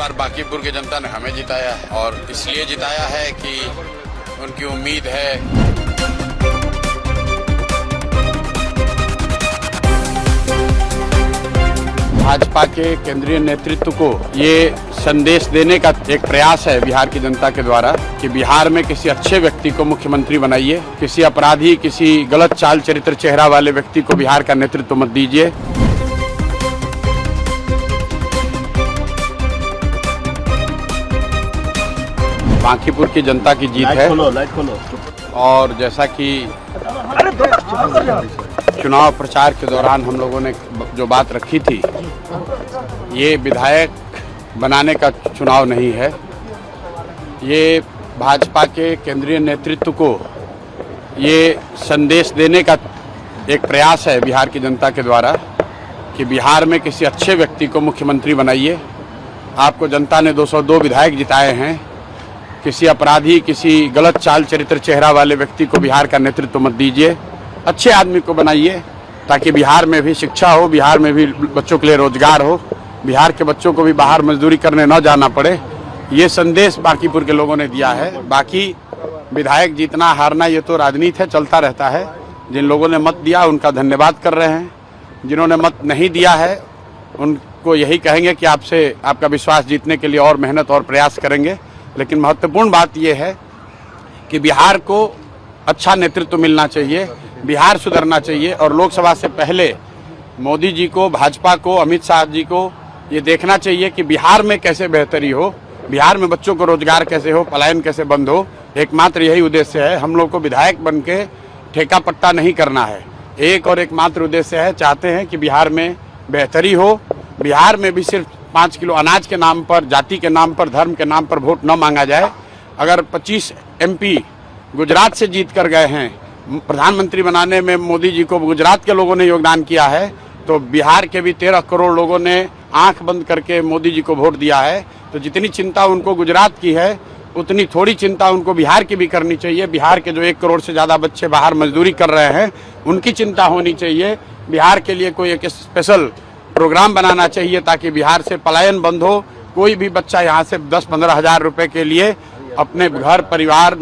बार बांकीपुर की जनता ने हमें जिताया है और इसलिए जिताया है कि उनकी उम्मीद है। भाजपा के केंद्रीय नेतृत्व को ये संदेश देने का एक प्रयास है बिहार की जनता के द्वारा कि बिहार में किसी अच्छे व्यक्ति को मुख्यमंत्री बनाइए, किसी अपराधी, किसी गलत चाल चरित्र चेहरा वाले व्यक्ति को बिहार का नेतृत्व मत दीजिए। बांकीपुर की जनता की जीत है और जैसा कि चुनाव प्रचार के दौरान हम लोगों ने जो बात रखी थी, ये विधायक बनाने का चुनाव नहीं है, ये भाजपा के केंद्रीय नेतृत्व को ये संदेश देने का एक प्रयास है बिहार की जनता के द्वारा कि बिहार में किसी अच्छे व्यक्ति को मुख्यमंत्री बनाइए। आपको जनता ने 202 विधायक जिताए हैं, किसी अपराधी, किसी गलत चाल चरित्र चेहरा वाले व्यक्ति को बिहार का नेतृत्व मत दीजिए, अच्छे आदमी को बनाइए ताकि बिहार में भी शिक्षा हो, बिहार में भी बच्चों के लिए रोजगार हो, बिहार के बच्चों को भी बाहर मजदूरी करने न जाना पड़े। ये संदेश बांकीपुर के लोगों ने दिया है। बाकी विधायक जीतना हारना ये तो राजनीति है, चलता रहता है। जिन लोगों ने मत दिया उनका धन्यवाद कर रहे हैं, जिन्होंने मत नहीं दिया है उनको यही कहेंगे कि आपसे आपका विश्वास जीतने के लिए और मेहनत और प्रयास करेंगे। लेकिन महत्वपूर्ण बात यह है कि बिहार को अच्छा नेतृत्व मिलना चाहिए, बिहार सुधरना चाहिए और लोकसभा से पहले मोदी जी को, भाजपा को, अमित शाह जी को ये देखना चाहिए कि बिहार में कैसे बेहतरी हो, बिहार में बच्चों को रोजगार कैसे हो, पलायन कैसे बंद हो। एकमात्र यही उद्देश्य है। हम लोग को विधायक बन के ठेका पट्टा नहीं करना है, एक और एकमात्र उद्देश्य है, चाहते हैं कि बिहार में बेहतरी हो, बिहार में भी सिर्फ 5 किलो अनाज के नाम पर, जाति के नाम पर, धर्म के नाम पर वोट न मांगा जाए। अगर 25 MP गुजरात से जीत कर गए हैं, प्रधानमंत्री बनाने में मोदी जी को गुजरात के लोगों ने योगदान किया है, तो बिहार के भी 13 करोड़ लोगों ने आंख बंद करके मोदी जी को वोट दिया है। तो जितनी चिंता उनको गुजरात की है उतनी थोड़ी चिंता उनको बिहार की भी करनी चाहिए। बिहार के जो 1 करोड़ से ज़्यादा बच्चे बाहर मजदूरी कर रहे हैं उनकी चिंता होनी चाहिए। बिहार के लिए कोई एक स्पेशल प्रोग्राम बनाना चाहिए ताकि बिहार से पलायन बंद हो। कोई भी बच्चा यहाँ से 10-15 हज़ार रुपए के लिए अपने घर, परिवार,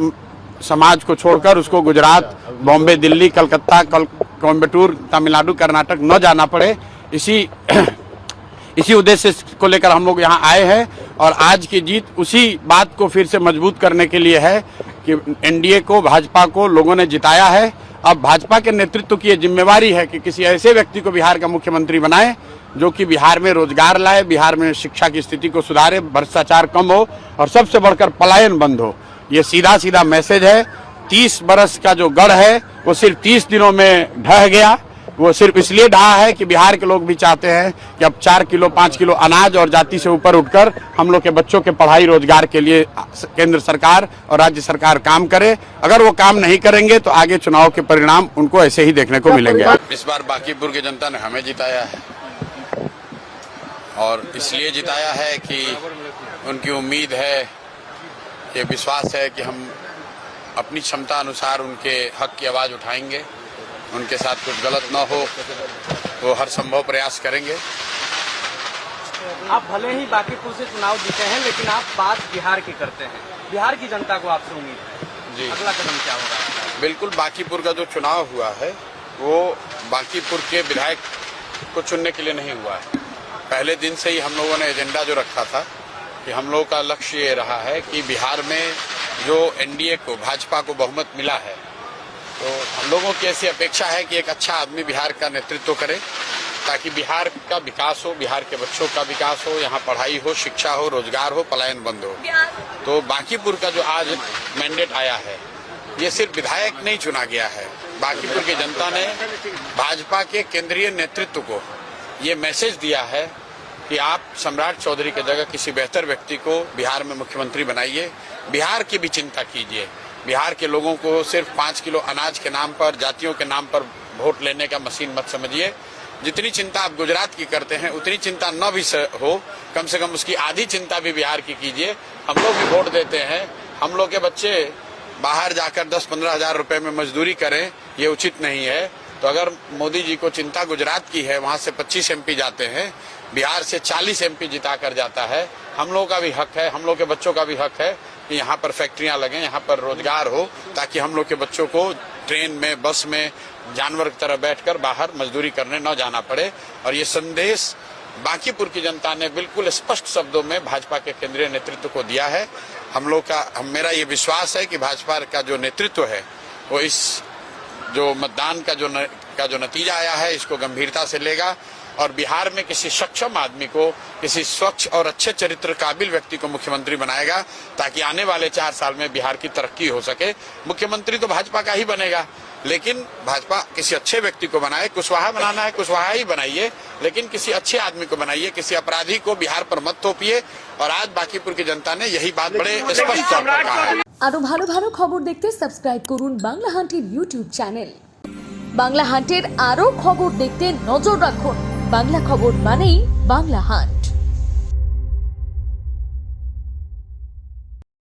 समाज को छोड़कर उसको गुजरात, बॉम्बे, दिल्ली, कलकत्ता, कोयम्बटूर, तमिलनाडु, कर्नाटक न जाना पड़े। इसी उद्देश्य को लेकर हम लोग यहाँ आए हैं और आज की जीत उसी बात को फिर से मजबूत करने के लिए है कि एनडीए को, भाजपा को लोगों ने जिताया है। अब भाजपा के नेतृत्व की ये जिम्मेवारी है कि किसी ऐसे व्यक्ति को बिहार का मुख्यमंत्री बनाए जो कि बिहार में रोजगार लाए, बिहार में शिक्षा की स्थिति को सुधारे, भ्रष्टाचार कम हो और सबसे बढ़कर पलायन बंद हो। ये सीधा सीधा मैसेज है। 30 बरस का जो गढ़ है वो सिर्फ 30 दिनों में ढह गया। वो सिर्फ इसलिए ढहा है कि बिहार के लोग भी चाहते हैं कि अब 4 किलो 5 किलो अनाज और जाति से ऊपर उठकर हम लोग के बच्चों के पढ़ाई रोजगार के लिए केंद्र सरकार और राज्य सरकार काम करे। अगर वो काम नहीं करेंगे तो आगे चुनाव के परिणाम उनको ऐसे ही देखने को मिलेंगे। इस बार बांकीपुर की जनता ने हमें जिताया है और इसलिए जिताया है कि उनकी उम्मीद है, ये विश्वास है कि हम अपनी क्षमता अनुसार उनके हक की आवाज़ उठाएंगे, उनके साथ कुछ गलत न हो वो हर संभव प्रयास करेंगे। आप भले ही बांकीपुर से चुनाव जीते हैं लेकिन आप बात बिहार की करते हैं, बिहार की जनता को आपसे उम्मीद है जी, अगला कदम क्या होगा? बिल्कुल, बांकीपुर का जो चुनाव हुआ है वो बांकीपुर के विधायक को चुनने के लिए नहीं हुआ है। पहले दिन से ही हम लोगों ने एजेंडा जो रखा था कि हम लोगों का लक्ष्य ये रहा है कि बिहार में जो एनडीए को, भाजपा को बहुमत मिला है, तो हम लोगों की ऐसी अपेक्षा है कि एक अच्छा आदमी बिहार का नेतृत्व करे ताकि बिहार का विकास हो, बिहार के बच्चों का विकास हो, यहाँ पढ़ाई हो, शिक्षा हो, रोजगार हो, पलायन बंद हो। तो बांकीपुर का जो आज मैंडेट आया है ये सिर्फ विधायक नहीं चुना गया है। बांकीपुर की जनता ने भाजपा के केंद्रीय नेतृत्व को ये मैसेज दिया है कि आप सम्राट चौधरी की जगह किसी बेहतर व्यक्ति को बिहार में मुख्यमंत्री बनाइए, बिहार की भी चिंता कीजिए। बिहार के लोगों को सिर्फ 5 किलो अनाज के नाम पर, जातियों के नाम पर वोट लेने का मशीन मत समझिए। जितनी चिंता आप गुजरात की करते हैं उतनी चिंता न भी हो, कम से कम उसकी आधी चिंता भी बिहार की कीजिए। हम लोग भी वोट देते हैं, हम लोग के बच्चे बाहर जाकर 10-15 हज़ार रुपए में मजदूरी करें, ये उचित नहीं है। तो अगर मोदी जी को चिंता गुजरात की है, वहां से 25 एमपी जाते हैं, बिहार से 40 एमपी जिता कर जाता है। हम लोगों का भी हक है, हम लोग के बच्चों का भी हक है कि यहाँ पर फैक्ट्रियां लगें, यहाँ पर रोजगार हो, ताकि हम लोग के बच्चों को ट्रेन में, बस में जानवर की तरह बैठकर बाहर मजदूरी करने न जाना पड़े। और ये संदेश बांकीपुर की जनता ने बिल्कुल स्पष्ट शब्दों में भाजपा के केंद्रीय नेतृत्व को दिया है। मेरा ये विश्वास है कि भाजपा का जो नेतृत्व है वो इस जो मतदान का जो नतीजा आया है इसको गंभीरता से लेगा और बिहार में किसी सक्षम आदमी को, किसी स्वच्छ और अच्छे चरित्र काबिल व्यक्ति को मुख्यमंत्री बनाएगा, ताकि आने वाले 4 साल में बिहार की तरक्की हो सके। मुख्यमंत्री तो भाजपा का ही बनेगा, लेकिन भाजपा किसी अच्छे व्यक्ति को बनाए। कुशवाहा बनाना है, कुशवाहा ही बनाइए, लेकिन किसी अच्छे आदमी को बनाइए, किसी अपराधी को बिहार पर मत थोपिए। और आज बांकीपुर की जनता ने यही बात बड़े स्पष्ट तौर पर कहा है। আরো ভালো ভালো খবর দেখতে সাবস্ক্রাইব করুন বাংলা হান্টের ইউটিউব চ্যানেল। বাংলা হান্টের আরো খবর দেখতে নজর রাখুন। বাংলা খবর মানেই বাংলা হান্ট।